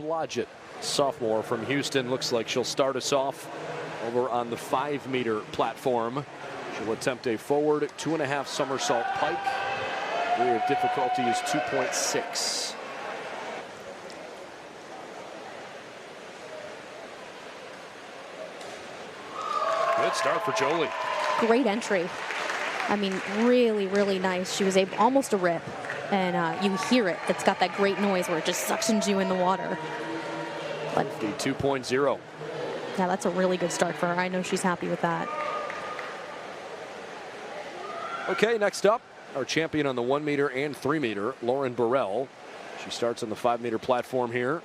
Blodgett, sophomore from Houston. Looks like she'll start us off over on the 5-meter platform. She'll attempt a forward 2.5 somersault pike. Degree of difficulty is 2.6. Good start for Jolie. Great entry. I mean, really, really nice. She was able, almost a rip. And you hear it. It's got that great noise where it just suctions you in the water. But 2.0. yeah, that's a really good start for her. I know she's happy with that. Okay, next up, our champion on the 1-meter and 3-meter, Lauren Burrell. She starts on the 5-meter platform here.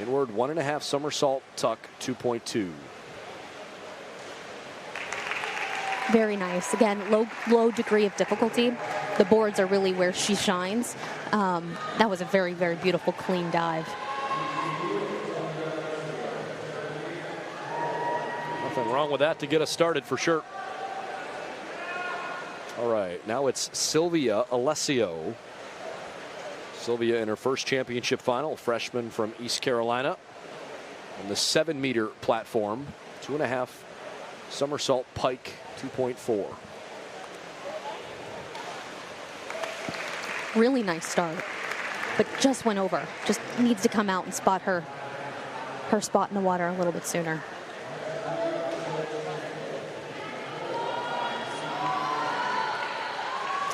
Inward 1.5 somersault tuck, 2.2. Very nice. Again, low degree of difficulty. The boards are really where she shines. That was a very, very beautiful, clean dive. Nothing wrong with that to get us started for sure. All right, now it's Sylvia Alessio. Sylvia in her first championship final, freshman from East Carolina. On the 7-meter platform, 2.5 somersault pike, 2.4. Really nice start, but just went over. Just needs to come out and spot her spot in the water a little bit sooner.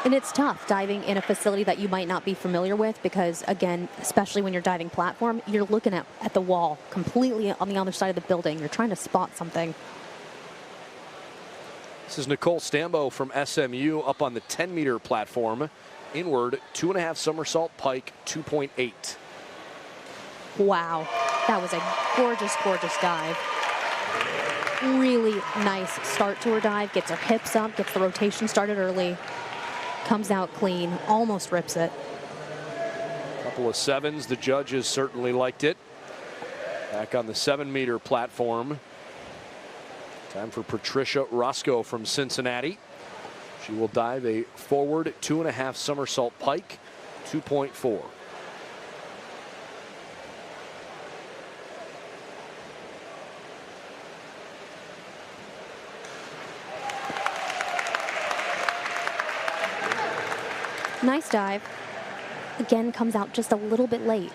And it's tough diving in a facility that you might not be familiar with because, again, especially when you're diving platform, you're looking at the wall completely on the other side of the building. You're trying to spot something. This is Nicole Stambo from SMU up on the 10-meter platform. Inward 2.5 somersault pike, 2.8. Wow, that was a gorgeous, gorgeous dive. Really nice start to her dive. Gets her hips up, gets the rotation started early. Comes out clean, almost rips it. Couple of 7s. The judges certainly liked it. Back on the 7-meter platform. Time for Patricia Roscoe from Cincinnati. She will dive a forward 2.5 somersault pike, 2.4. Nice dive. Again, comes out just a little bit late.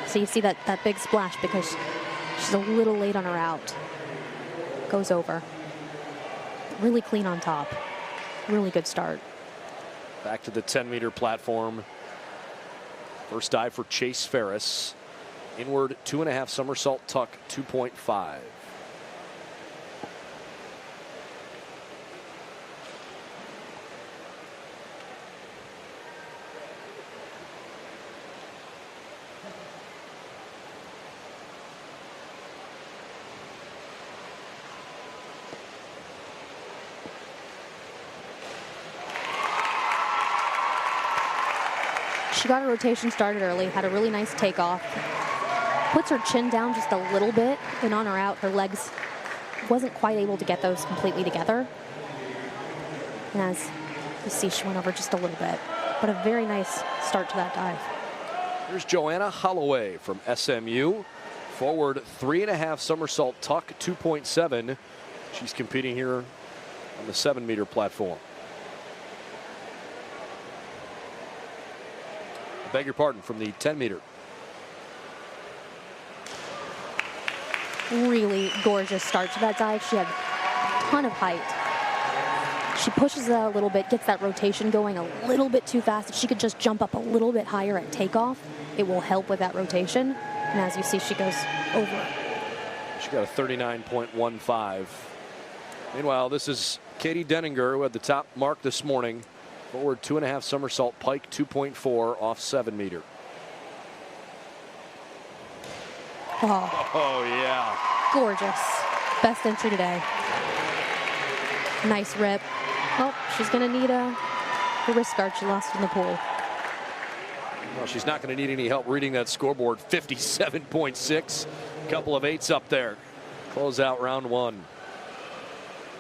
So you see that big splash because she's a little late on her out. Goes over. Really clean on top. Really good start. Back to the 10-meter platform. First dive for Chase Ferris. Inward 2.5 somersault tuck, 2.5. She got her rotation started early, had a really nice takeoff. Puts her chin down just a little bit, and on her out, her legs wasn't quite able to get those completely together. And as you see, she went over just a little bit, but a very nice start to that dive. Here's Joanna Holloway from SMU. Forward 3.5 somersault tuck, 2.7. She's competing here on the 7-meter platform. I beg your pardon, from the 10-meter. Really gorgeous start to that dive. She had a ton of height. She pushes it out a little bit, gets that rotation going a little bit too fast. If she could just jump up a little bit higher at takeoff, it will help with that rotation. And as you see, she goes over. She got a 39.15. Meanwhile, this is Katie Denninger, who had the top mark this morning. Forward 2.5 somersault pike, 2.4 off 7-meter. Oh, yeah. Gorgeous. Best entry today. Nice rip. Oh, she's going to need a wrist guard. She lost in the pool. Well, she's not going to need any help reading that scoreboard. 57.6. Couple of 8s up there. Close out round 1.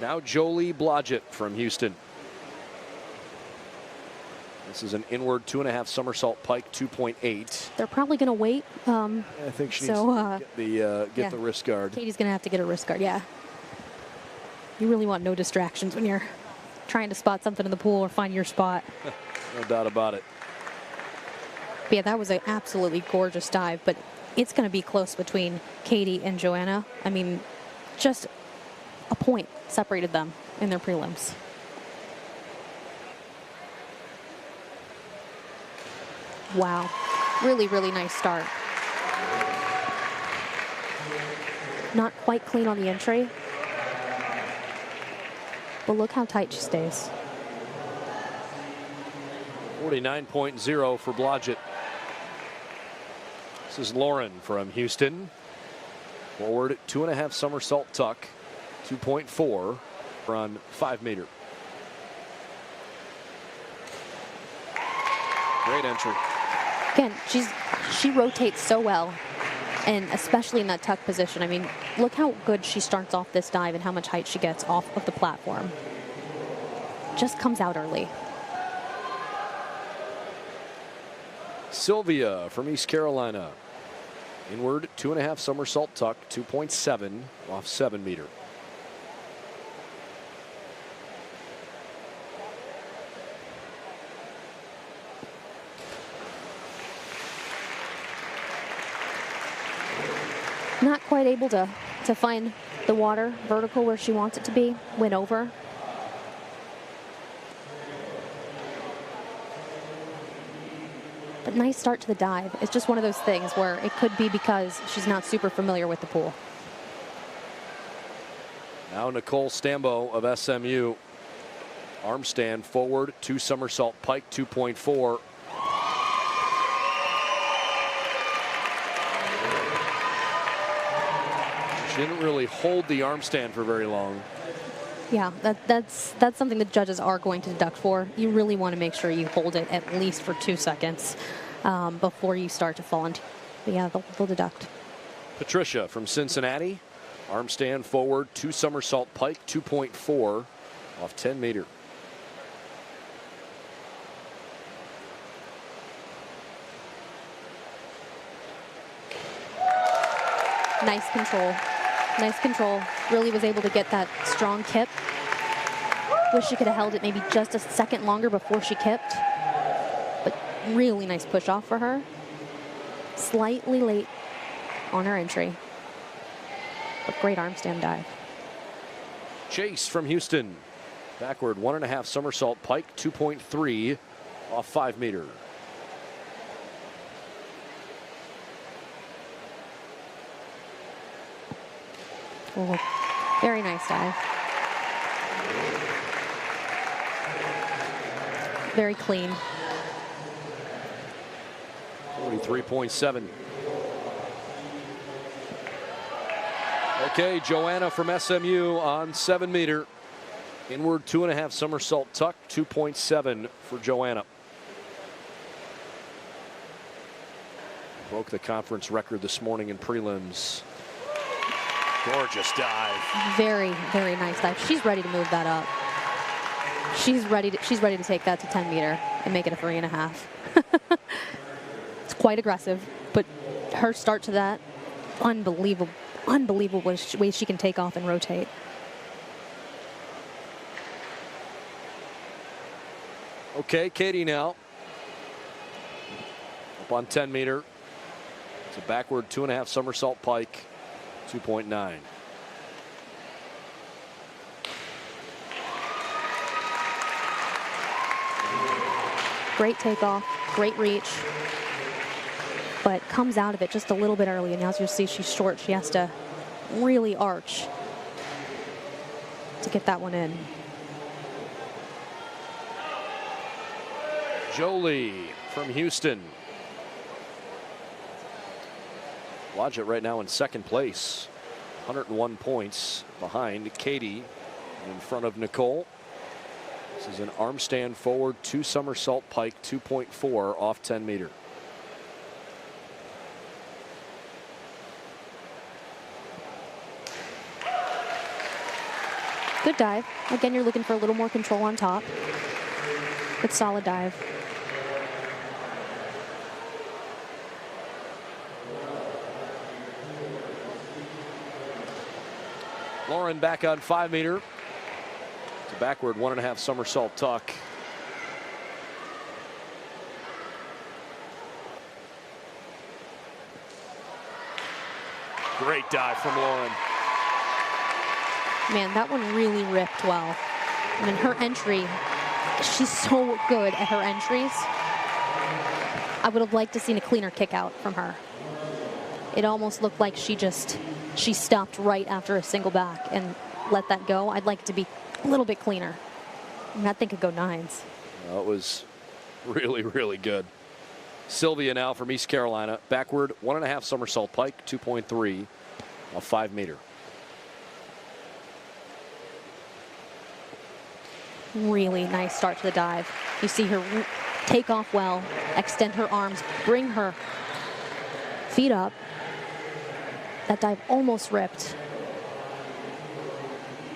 Now Jolie Blodgett from Houston. This is an inward 2.5 somersault pike, 2.8. They're probably going to wait. I think she needs to get the wrist guard. Katie's going to have to get a wrist guard, yeah. You really want no distractions when you're trying to spot something in the pool or find your spot. No doubt about it. But yeah, that was an absolutely gorgeous dive, but it's going to be close between Katie and Joanna. I mean, just a point separated them in their prelims. Wow. Really, really nice start. Not quite clean on the entry. But look how tight she stays. 49.0 for Blodgett. This is Lauren from Houston. Forward 2.5 somersault tuck, 2.4 on 5 meter. Great entry. Again, she rotates so well, and especially in that tuck position. I mean, look how good she starts off this dive and how much height she gets off of the platform. Just comes out early. Sylvia from East Carolina. Inward 2.5 somersault tuck, 2.7 off 7 meter. Not quite able to find the water vertical where she wants it to be. Went over. But nice start to the dive. It's just one of those things where it could be because she's not super familiar with the pool. Now Nicole Stambo of SMU. Arm stand forward, 2 somersault pike, 2.4. She didn't really hold the arm stand for very long. Yeah, that's something the judges are going to deduct for. You really want to make sure you hold it at least for 2 seconds before you start to fall into. But yeah, they'll deduct. Patricia from Cincinnati. Arm stand forward, 2 somersault pike, 2.4 off 10 meter. Nice control. Nice control. Really was able to get that strong kip. Wish she could have held it maybe just a second longer before she kipped. But really nice push off for her. Slightly late on her entry. But great arm stand dive. Chase from Houston. Backward 1.5 somersault pike, 2.3 off 5 meter. Oh, very nice dive. Very clean. 43.7. Okay, Joanna from SMU on 7 meter. Inward 2.5 somersault tuck, 2.7 for Joanna. Broke the conference record this morning in prelims. Gorgeous dive. Very, very nice dive. She's ready to move that up. She's ready to take that to 10 meter and make it a 3.5. It's quite aggressive, but her start to that, unbelievable way she can take off and rotate. Okay, Katie now. Up on 10 meter. It's a backward 2.5 somersault pike, 2.9. Great takeoff, great reach, but comes out of it just a little bit early. And as you'll see, she's short. She has to really arch to get that one in. Jolie from Houston. Blodgett right now in second place, 101 points behind Katie, in front of Nicole. This is an arm stand forward, 2 somersault pike, 2.4 off 10 meter. Good dive. Again, you're looking for a little more control on top. Good solid dive. Lauren back on 5 meter. It's a backward 1.5 somersault tuck. Great dive from Lauren. Man, that one really ripped well. I mean, her entry, she's so good at her entries. I would have liked to seen a cleaner kick out from her. It almost looked like she stopped right after a single back and let that go. I'd like it to be a little bit cleaner. I mean, that thing could go 9s. Well, it was really, really good. Sylvia now from East Carolina. Backward 1.5 somersault pike, 2.3 a 5 meter. Really nice start to the dive. You see her take off well, extend her arms, bring her feet up. That dive almost ripped.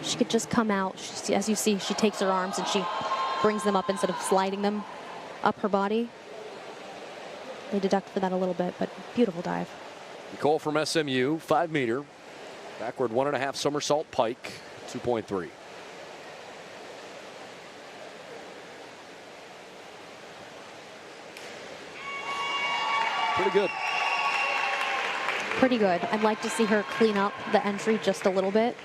She could just come out. As you see, she takes her arms and she brings them up instead of sliding them up her body. They deduct for that a little bit, but beautiful dive. Nicole from SMU, 5 meter. Backward 1.5 somersault pike, 2.3. Pretty good. Pretty good. I'd like to see her clean up the entry just a little bit.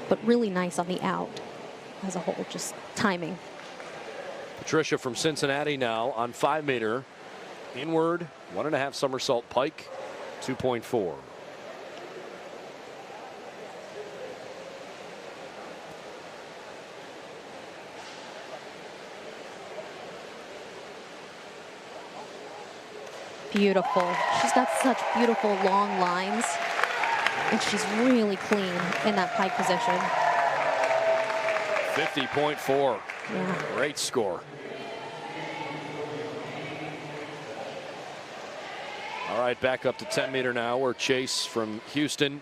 But really nice on the out as a whole, just timing. Patricia from Cincinnati now on 5 meter. Inward 1.5 somersault pike, 2.4. Beautiful. She's got such beautiful long lines, and she's really clean in that pike position. 50.4. Yeah. Great score. All right, back up to 10 meter now, where Chase from Houston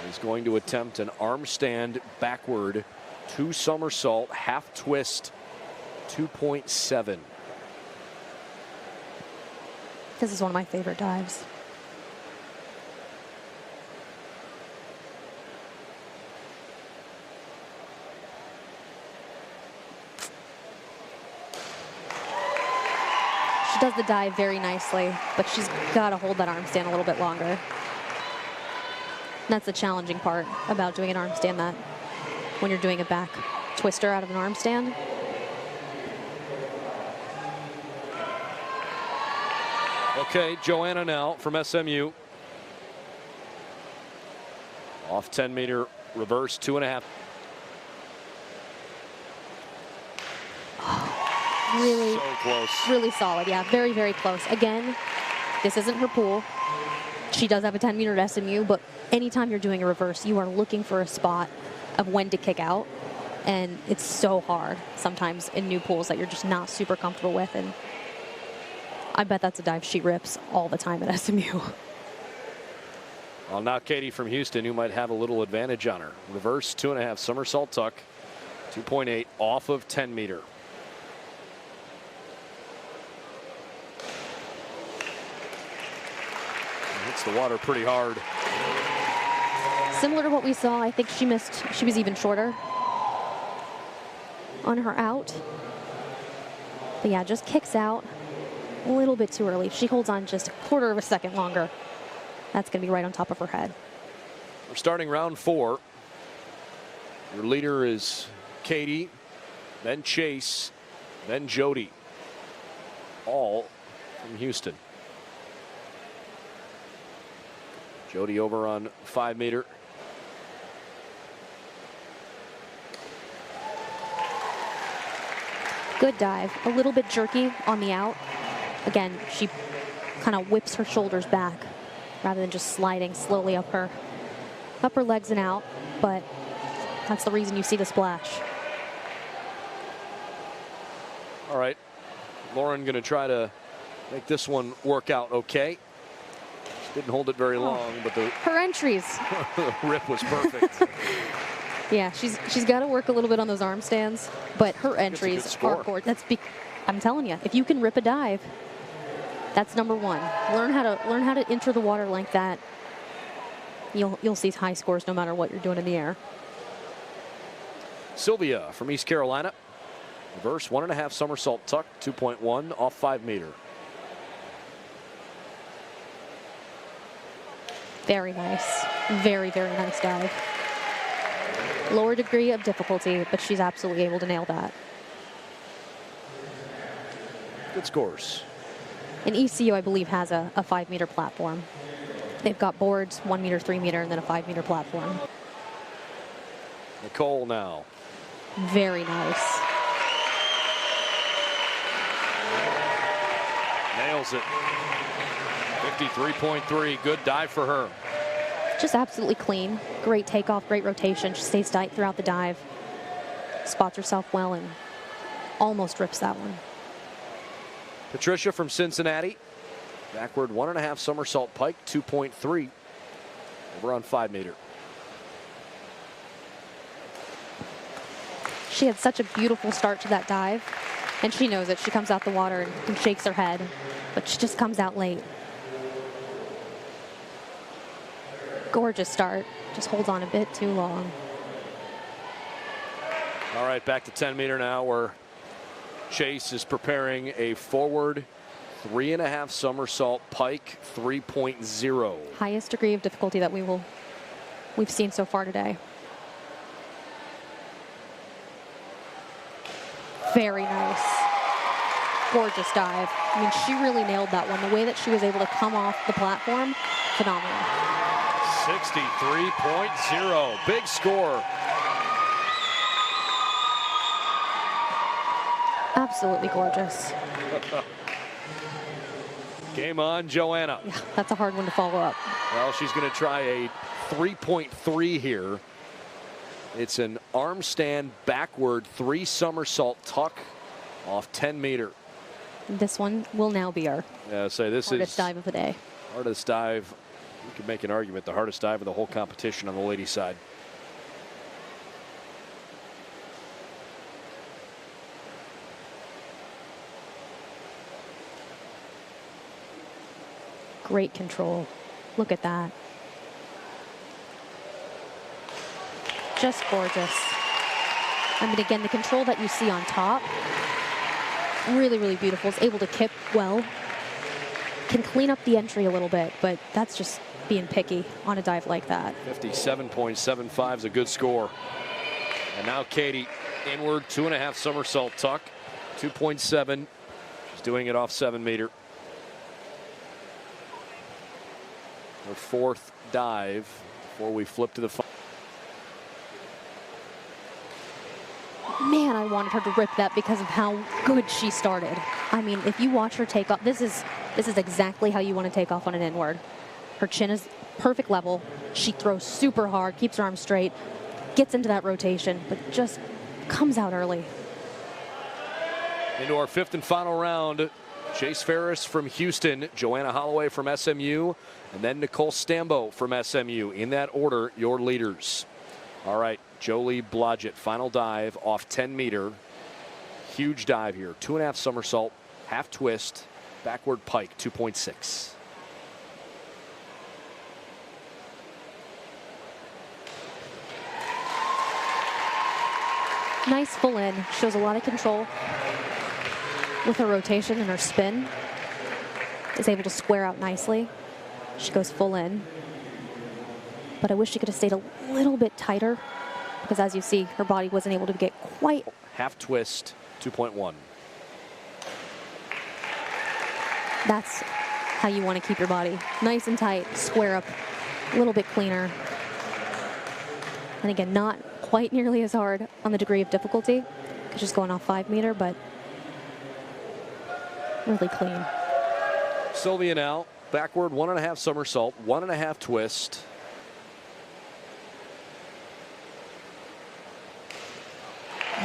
is going to attempt an arm stand backward, 2 somersault, half twist, 2.7. This is one of my favorite dives. She does the dive very nicely, but she's got to hold that arm stand a little bit longer. And that's the challenging part about doing an arm stand, that when you're doing a back twister out of an arm stand. Okay, Joanna now from SMU. Off 10 meter reverse, 2.5. Really, so close. Really solid. Yeah, very, very close. Again, this isn't her pool. She does have a 10 meter at SMU, but anytime you're doing a reverse, you are looking for a spot of when to kick out. And it's so hard sometimes in new pools that you're just not super comfortable with. And I bet that's a dive she rips all the time at SMU. Well, now Katie from Houston, who might have a little advantage on her. Reverse 2.5 somersault tuck, 2.8 off of 10 meter. Hits the water pretty hard. Similar to what we saw, I think she missed. She was even shorter on her out. But yeah, just kicks out a little bit too early. If she holds on just a quarter of a second longer, that's going to be right on top of her head. We're starting round 4. Your leader is Katie, then Chase, then Jody. All from Houston. Jody over on 5 meter. Good dive. A little bit jerky on the out. Again, she kind of whips her shoulders back rather than just sliding slowly up her legs and out. But that's the reason you see the splash. All right. Lauren going to try to make this one work out okay. Didn't hold it very long, but her entries. The rip was perfect. Yeah, she's got to work a little bit on those arm stands, but her entries are core. I'm telling you, if you can rip a dive, That's number one. Learn how to enter the water like that. You'll see high scores no matter what you're doing in the air. Sylvia from East Carolina. Reverse 1.5 somersault tuck, 2.1 off 5 meter. Very nice. Very, very nice dive. Lower degree of difficulty, but she's absolutely able to nail that. Good scores. And ECU, I believe, has a 5 meter platform. They've got boards, 1 meter, 3 meter, and then a 5 meter platform. Nicole now. Very nice. Nails it. 53.3. Good dive for her. Just absolutely clean. Great takeoff, great rotation. She stays tight throughout the dive. Spots herself well and almost rips that one. Patricia from Cincinnati. Backward 1.5 somersault pike, 2.3 over on 5 meter. She had such a beautiful start to that dive, and she knows it. She comes out the water and shakes her head, but she just comes out late. Gorgeous start. Just holds on a bit too long. All right, back to 10 meter now, where Chase is preparing a forward 3.5 somersault pike, 3.0. Highest degree of difficulty that we've seen so far today. Very nice. Gorgeous dive. I mean, she really nailed that one. The way that she was able to come off the platform, phenomenal. 63.0. Big score. Absolutely gorgeous. Game on, Joanna. Yeah, that's a hard one to follow up. Well, she's going to try a 3.3 here. It's an arm stand backward 3 somersault tuck off 10 meter. This one will now be our This hardest is dive of the day. hardest dive. You could make an argument the hardest dive of the whole competition on the ladies' side. Great control. Look at that. Just gorgeous. I mean, again, the control that you see on top, really, really beautiful. Is able to kip well. Can clean up the entry a little bit, but that's just being picky on a dive like that. 57.75 is a good score. And now Katie, inward 2.5 somersault tuck, 2.7. She's doing it off 7 meter. Her 4th dive before we flip to the final. Man, I wanted her to rip that because of how good she started. I mean, if you watch her take off, this is exactly how you want to take off on an inward. Her chin is perfect level. She throws super hard, keeps her arms straight, gets into that rotation, but just comes out early. Into our 5th and final round. Chase Ferris from Houston, Joanna Holloway from SMU, and then Nicole Stambo from SMU. In that order, your leaders. All right, Jolie Blodgett, final dive off 10 meter. Huge dive here. 2.5 somersault, half twist, backward pike, 2.6. Nice full in. Shows a lot of control with her rotation and her spin. Is able to square out nicely. She goes full in. But I wish she could have stayed a little bit tighter because, as you see, her body wasn't able to get quite. Half twist, 2.1. That's how you want to keep your body. Nice and tight, square up, a little bit cleaner. And again, not quite nearly as hard on the degree of difficulty because she's going off 5 meter, but really clean. Sylvia now, backward 1.5 somersault, 1.5 twist.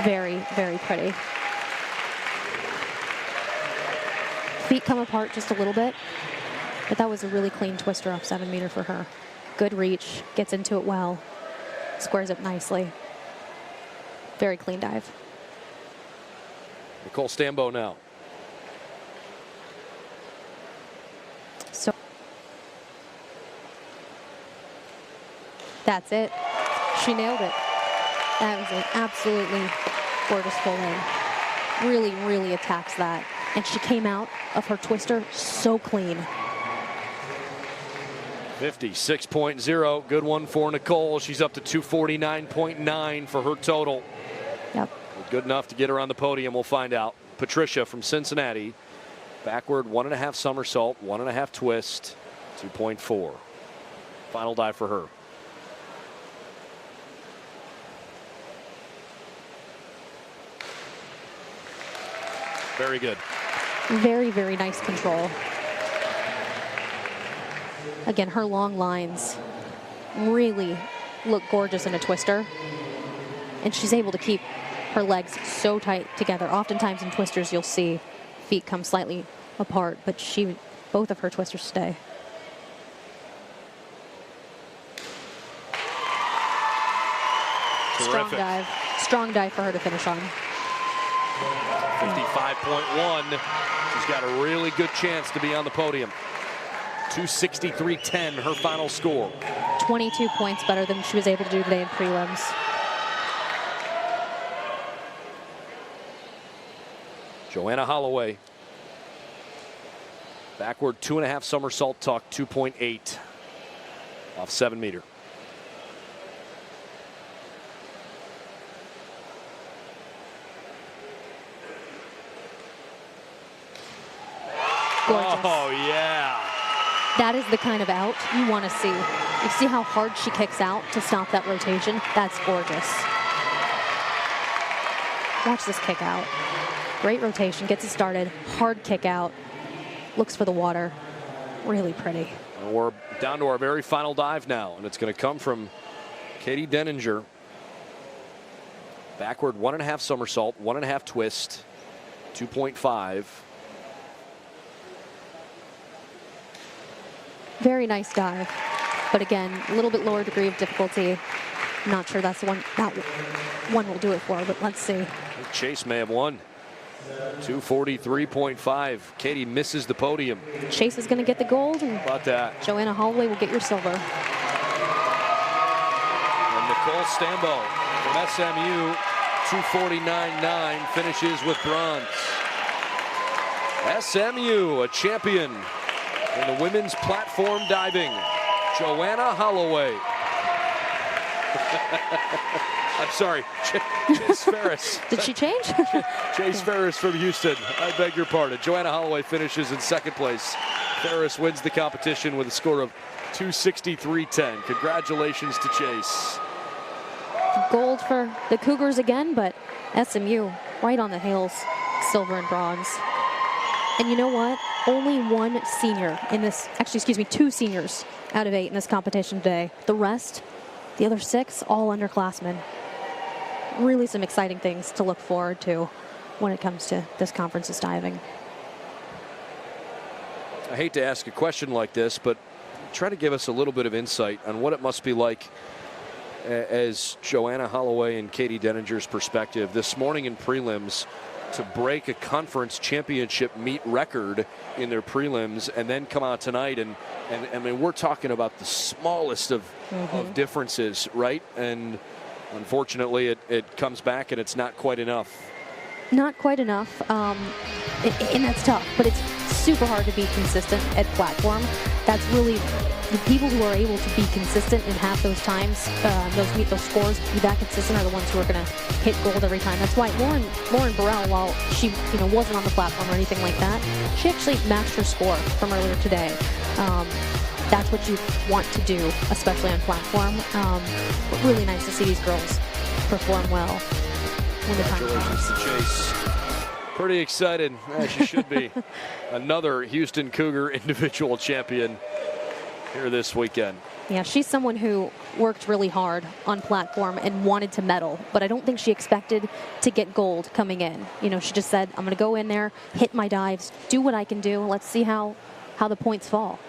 Very, very pretty. Feet come apart just a little bit, but that was a really clean twister off 7 meter for her. Good reach, gets into it well, squares up nicely. Very clean dive. Nicole Stambo now. That's it. She nailed it. That was an absolutely gorgeous full in. Really, really attacks that. And she came out of her twister so clean. 56.0. Good one for Nicole. She's up to 249.9 for her total. Yep. Good enough to get her on the podium. We'll find out. Patricia from Cincinnati. Backward 1.5 somersault, 1.5 twist, 2.4. Final dive for her. Very good. Very, very nice control. Again, her long lines really look gorgeous in a twister. And she's able to keep her legs so tight together. Oftentimes in twisters, you'll see feet come slightly apart, but both of her twisters stay. Strong Terrific. dive. Strong dive for her to finish on. 55.1. She's got a really good chance to be on the podium. 263.10, her final score. 22 points better than she was able to do today in prelims. Joanna Holloway. Backward 2.5 somersault tuck, 2.8 off 7 meter. Gorgeous. Oh, yeah. That is the kind of out you want to see. You see how hard she kicks out to stop that rotation? That's gorgeous. Watch this kick out. Great rotation, gets it started. Hard kick out. Looks for the water. Really pretty. And we're down to our very final dive now, and it's going to come from Katie Denninger. Backward 1.5 somersault, 1.5 twist, 2.5. Very nice dive. But again, a little bit lower degree of difficulty. Not sure that's the one that one will do it for, but let's see. Chase may have won. 243.5. Katie misses the podium. Chase is going to get the gold, and How about that? Joanna Holloway will get your silver. And Nicole Stambo from SMU, 249.9, finishes with bronze. SMU, a champion in the women's platform diving. Joanna Holloway. I'm sorry, Chase Ferris. Did she change? Chase Ferris from Houston. I beg your pardon. Joanna Holloway finishes in second place. Ferris wins the competition with a score of 263.10. Congratulations to Chase. Gold for the Cougars again, but SMU right on the heels, silver and bronze. And you know what? Only one senior in this, actually, excuse me, 2 seniors out of 8 in this competition today. The rest, the other 6, all underclassmen. Really some exciting things to look forward to when it comes to this conference's diving. I hate to ask a question like this, but try to give us a little bit of insight on what it must be like as Joanna Holloway and Katie Denninger's perspective this morning in prelims to break a conference championship meet record in their prelims and then come out tonight and I mean, we're talking about the smallest of differences, right? And unfortunately it comes back and it's not quite enough. Not quite enough, and that's tough, but it's super hard to be consistent at platform. That's really the people who are able to be consistent and have those times, meet those scores, be that consistent, are the ones who are going to hit gold every time. That's why Lauren Burrell, while she wasn't on the platform or anything like that, she actually matched her score from earlier today. That's what you want to do, especially on platform. But really nice to see these girls perform well when the time Congratulations comes. to Chase. Pretty excited, as she should be. Another Houston Cougar individual champion here this weekend. Yeah, she's someone who worked really hard on platform and wanted to medal, but I don't think she expected to get gold coming in. She just said, I'm going to go in there, hit my dives, do what I can do. Let's see how the points fall.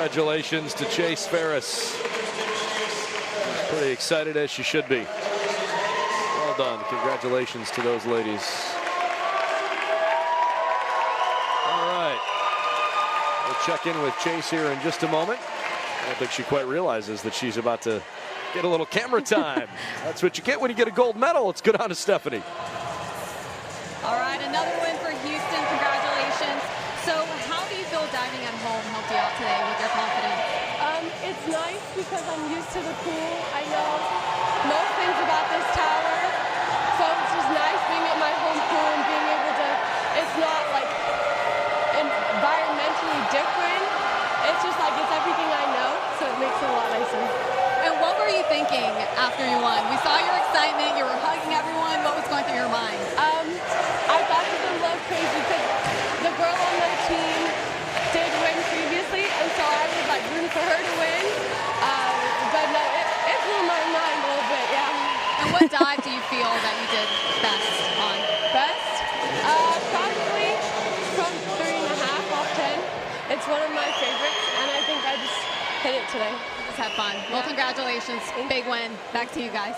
Congratulations to Chase Ferris. She's pretty excited, as she should be. Well done. Congratulations to those ladies. All right. We'll check in with Chase here in just a moment. I don't think she quite realizes that she's about to get a little camera time. That's what you get when you get a gold medal. Let's go down to Stephanie. All right, another win for Houston. Congratulations. So how do you feel diving at home helped you out today with your confidence? It's nice because I'm used to the pool. I know most things about this tower. So it's just nice being at my home pool and being able to, it's not like environmentally different. It's just like it's everything I know, so it makes it a lot nicer. And what were you thinking after you won? We saw your excitement. You were hugging everyone. What was going through your mind? I thought it was a little crazy because the girl on my team did win previously, and so I was like rooting for her to win. But no, it blew my mind a little bit, yeah. And what dive do you feel that you did best on? Best? Probably from 3.5 off 10. It's one of my favorites, and I think I just hit it today. Just had fun. Well, congratulations. Big win. Back to you guys.